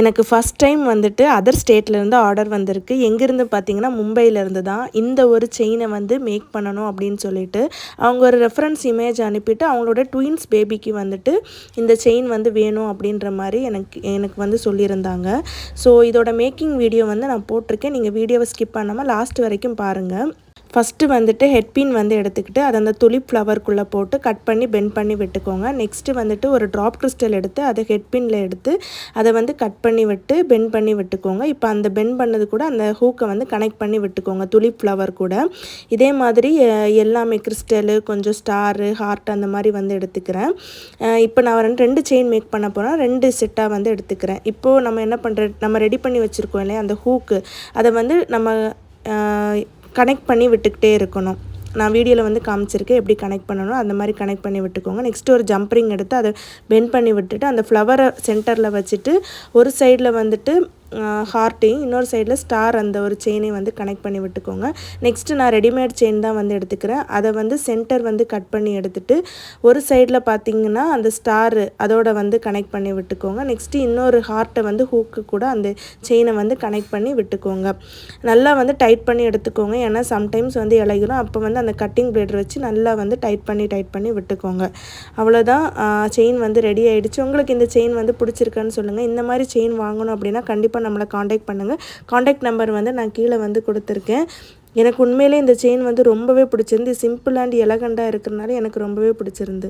எனக்கு first time வந்துட்டு other ஸ்டேட்லேருந்து order வந்திருக்கு. எங்கேருந்து பார்த்தீங்கன்னா, மும்பையிலேருந்து தான். இந்த ஒரு செயினை வந்து மேக் பண்ணணும் அப்படின்னு சொல்லிட்டு, அவங்க ஒரு ரெஃபரன்ஸ் இமேஜ் அனுப்பிட்டு, அவங்களோட ட்வின்ஸ் பேபிக்கு வந்துட்டு இந்த செயின் வந்து வேணும் அப்படின்ற மாரி எனக்கு வந்து சொல்லியிருந்தாங்க. ஸோ இதோட மேக்கிங் வீடியோ வந்து நான் போட்டிருக்கேன். நீங்கள் வீடியோவை ஸ்கிப் பண்ணாமல் லாஸ்ட் வரைக்கும் பாருங்கள். ஃபஸ்ட்டு வந்துட்டு ஹெட்பின் வந்து எடுத்துக்கிட்டு அதை அந்த துலிப் ஃப்ளவருக்குள்ளே போட்டு கட் பண்ணி பெண்ட் பண்ணி விட்டுக்கோங்க. நெக்ஸ்ட்டு வந்துட்டு ஒரு ட்ராப் கிறிஸ்டல் எடுத்து அதை ஹெட்பின்ல எடுத்து அதை வந்து கட் பண்ணி விட்டு பெண்ட் பண்ணி விட்டுக்கோங்க. இப்போ அந்த பெண்ட் பண்ணது கூட அந்த ஹூக்கை வந்து கனெக்ட் பண்ணி விட்டுக்கோங்க துலிப் ஃப்ளவர் கூட. இதே மாதிரி எல்லாமே கிறிஸ்டலு, கொஞ்சம் ஸ்டாரு, ஹார்ட் அந்த மாதிரி வந்து எடுத்துக்கிறேன். இப்போ நான் 2 செயின் மேக் பண்ண போகிறேன். 2 செட்டாக வந்து எடுத்துக்கிறேன். இப்போது நம்ம ரெடி பண்ணி வச்சுருக்கோம் இல்லையா அந்த ஹூக்கு, அதை வந்து நம்ம கனெக்ட் பண்ணி விட்டுக்கிட்டே இருக்கணும். நான் வீடியோவில் வந்து காமிச்சிருக்கேன் எப்படி கனெக்ட் பண்ணணும். அந்த மாதிரி கனெக்ட் பண்ணி விட்டுக்கோங்க. நெக்ஸ்ட்டு ஒரு ஜம்ப்ரிங் எடுத்து அதை பெண்ட் பண்ணி விட்டுட்டு அந்த ஃப்ளவரை சென்டரில் வச்சுட்டு ஒரு சைடில் வந்துட்டு ஹார்ட்டையும் இன்னொரு சைடில் ஸ்டார் அந்த ஒரு செயினையும் வந்து கனெக்ட் பண்ணி விட்டுக்கோங்க. நெக்ஸ்ட்டு நான் ரெடிமேட் செயின் தான் வந்து எடுத்துக்கிறேன். அதை வந்து சென்டர் வந்து கட் பண்ணி எடுத்துகிட்டு ஒரு சைடில் பார்த்திங்கன்னா அந்த ஸ்டாரு அதோட வந்து கனெக்ட் பண்ணி விட்டுக்கோங்க. நெக்ஸ்ட்டு இன்னொரு ஹார்ட்டை வந்து ஹூக்கு கூட அந்த செயினை வந்து கனெக்ட் பண்ணி விட்டுக்கோங்க. நல்லா வந்து டைட் பண்ணி எடுத்துக்கோங்க. ஏன்னா சம்டைம்ஸ் வந்து இலைகளும் அப்போ வந்து அந்த கட்டிங் பிளேடர் வச்சு நல்லா வந்து டைட் பண்ணி விட்டுக்கோங்க. அவ்வளோதான், செயின் வந்து ரெடி ஆகிடுச்சு. உங்களுக்கு இந்த செயின் வந்து பிடிச்சிருக்கான்னு சொல்லுங்கள். இந்த மாதிரி செயின் வாங்கணும் அப்படின்னா கண்டிப்பாக நம்மளை காண்டாக்ட் பண்ணுங்கள். காண்டாக்ட் நம்பர் வந்து நான் கீழே வந்து கொடுத்துருக்கேன். எனக்கு உண்மையிலே இந்த செயின் வந்து ரொம்பவே பிடிச்சிருந்து. சிம்பிள் அண்ட் எலகண்டாக இருக்கிறனால எனக்கு ரொம்பவே பிடிச்சிருந்து.